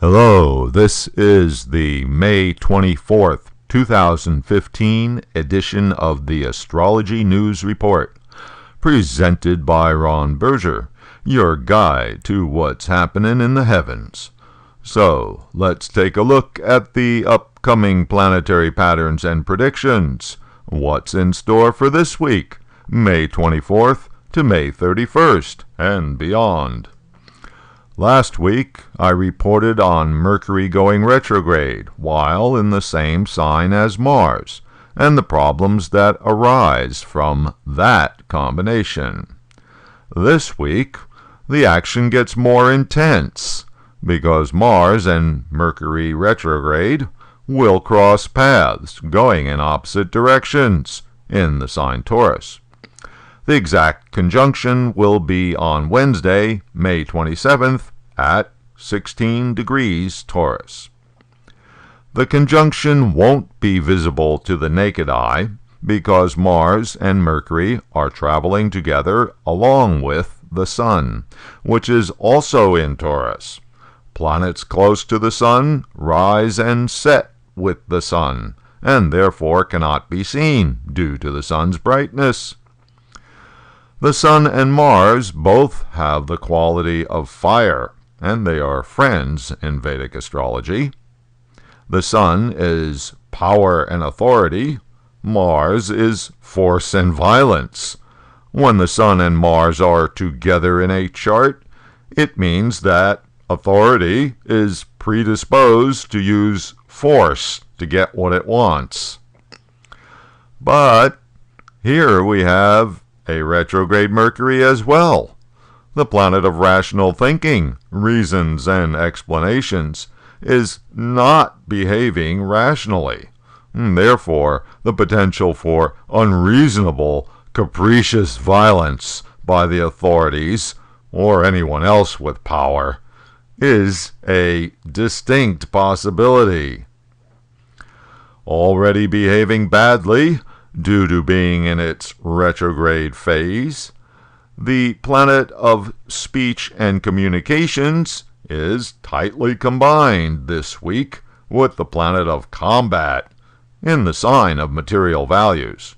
Hello, this is the May 24th, 2015 edition of the Astrology News Report, presented by Ron Berger, your guide to what's happening in the heavens. So, let's take a look at the upcoming planetary patterns and predictions. What's in store for this week, May 24th to May 31st, and beyond. Last week, I reported on Mercury going retrograde while in the same sign as Mars, and the problems that arise from that combination. This week, the action gets more intense, because Mars and Mercury retrograde will cross paths going in opposite directions in the sign Taurus. The exact conjunction will be on Wednesday, May 27th at 16 degrees Taurus. The conjunction won't be visible to the naked eye because Mars and Mercury are traveling together along with the Sun, which is also in Taurus. Planets close to the Sun rise and set with the Sun, and therefore cannot be seen due to the Sun's brightness. The Sun and Mars both have the quality of fire, and they are friends in Vedic astrology. The Sun is power and authority. Mars is force and violence. When the Sun and Mars are together in a chart, it means that authority is predisposed to use force to get what it wants. But here we have a retrograde Mercury as well, the planet of rational thinking, reasons, and explanations, is not behaving rationally. Therefore, the potential for unreasonable, capricious violence by the authorities, or anyone else with power, is a distinct possibility. Already behaving badly, due to being in its retrograde phase, the planet of speech and communications is tightly combined this week with the planet of combat in the sign of material values.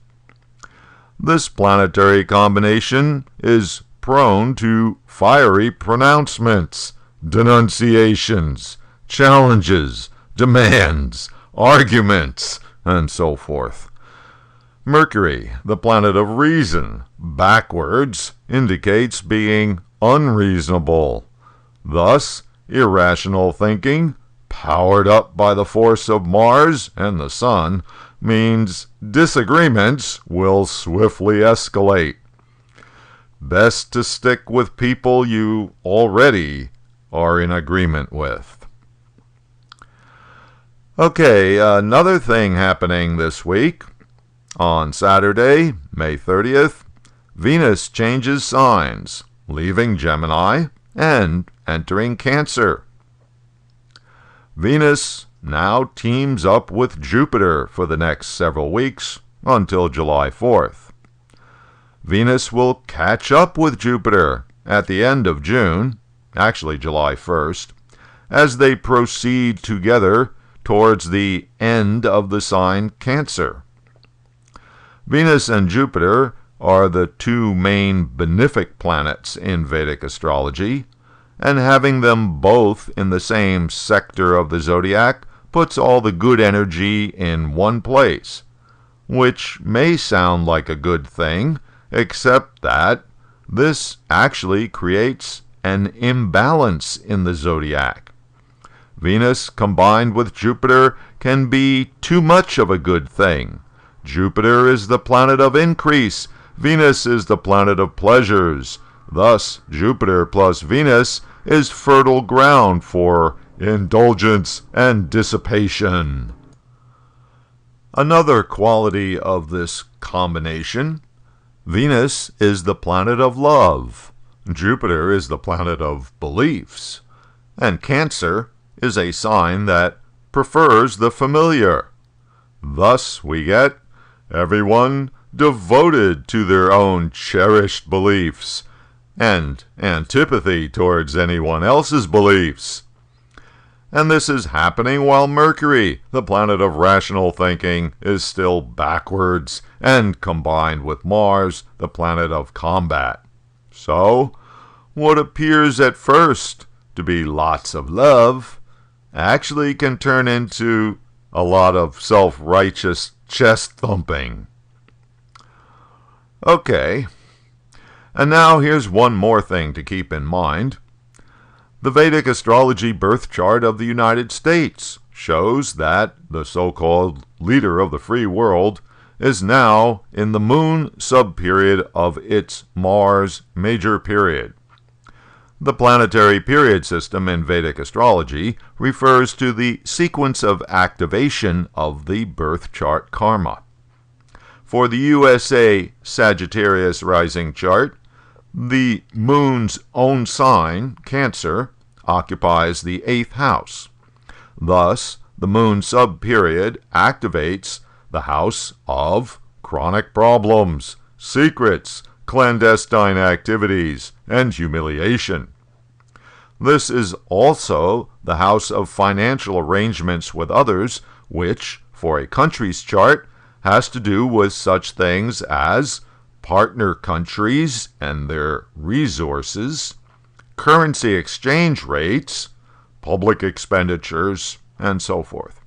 This planetary combination is prone to fiery pronouncements, denunciations, challenges, demands, arguments, and so forth. Mercury, the planet of reason, backwards, indicates being unreasonable. Thus, irrational thinking, powered up by the force of Mars and the Sun, means disagreements will swiftly escalate. Best to stick with people you already are in agreement with. Okay, another thing happening this week. On Saturday, May 30th, Venus changes signs, leaving Gemini and entering Cancer. Venus now teams up with Jupiter for the next several weeks until July 4th. Venus will catch up with Jupiter at the end of June, actually July 1st, as they proceed together towards the end of the sign Cancer. Venus and Jupiter are the two main benefic planets in Vedic astrology, and having them both in the same sector of the zodiac puts all the good energy in one place, which may sound like a good thing, except that this actually creates an imbalance in the zodiac. Venus combined with Jupiter can be too much of a good thing. Jupiter is the planet of increase. Venus is the planet of pleasures. Thus, Jupiter plus Venus is fertile ground for indulgence and dissipation. Another quality of this combination: Venus is the planet of love. Jupiter is the planet of beliefs. And Cancer is a sign that prefers the familiar. Thus we get everyone devoted to their own cherished beliefs, and antipathy towards anyone else's beliefs. And this is happening while Mercury, the planet of rational thinking, is still backwards and combined with Mars, the planet of combat. So, what appears at first to be lots of love actually can turn into a lot of self-righteous chest thumping. Okay, and now here's one more thing to keep in mind. The Vedic astrology birth chart of the United States shows that the so-called leader of the free world is now in the moon sub-period of its Mars major period. The planetary period system in Vedic astrology refers to the sequence of activation of the birth chart karma. For the USA Sagittarius rising chart, the moon's own sign, Cancer, occupies the 8th house. Thus, the moon sub-period activates the house of chronic problems, secrets, clandestine activities, and humiliation. This is also the house of financial arrangements with others, which, for a country's chart, has to do with such things as partner countries and their resources, currency exchange rates, public expenditures, and so forth.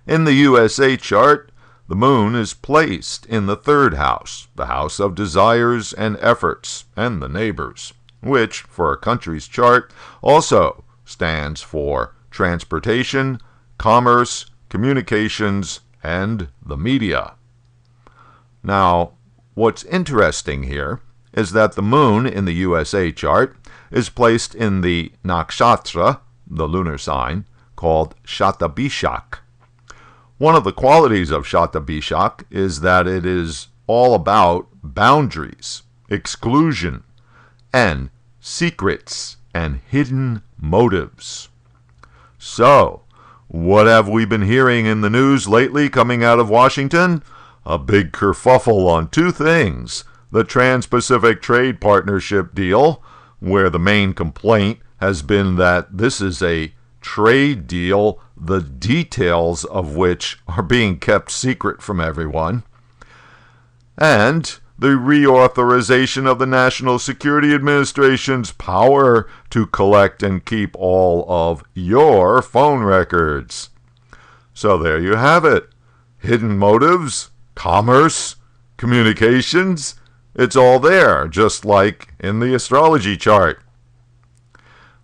In the USA chart, the moon is placed in the 3rd house, the house of desires and efforts, and the neighbors, which, for a country's chart, also stands for transportation, commerce, communications, and the media. Now, what's interesting here is that the moon in the USA chart is placed in the nakshatra, the lunar sign, called Shatabishak. One of the qualities of Shatabishak is that it is all about boundaries, exclusion, and secrets and hidden motives. So, what have we been hearing in the news lately coming out of Washington? A big kerfuffle on two things. The Trans-Pacific Trade Partnership deal, where the main complaint has been that this is a trade deal, the details of which are being kept secret from everyone, and the reauthorization of the National Security Administration's power to collect and keep all of your phone records. So there you have it. Hidden motives, commerce, communications, it's all there, just like in the astrology chart.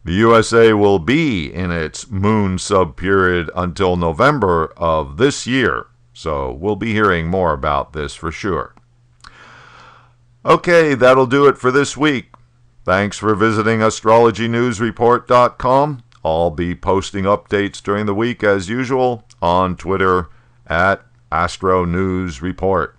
The USA will be in its moon sub-period until November of this year, so we'll be hearing more about this for sure. Okay, that'll do it for this week. Thanks for visiting astrologynewsreport.com. I'll be posting updates during the week as usual on Twitter at Astro News Report.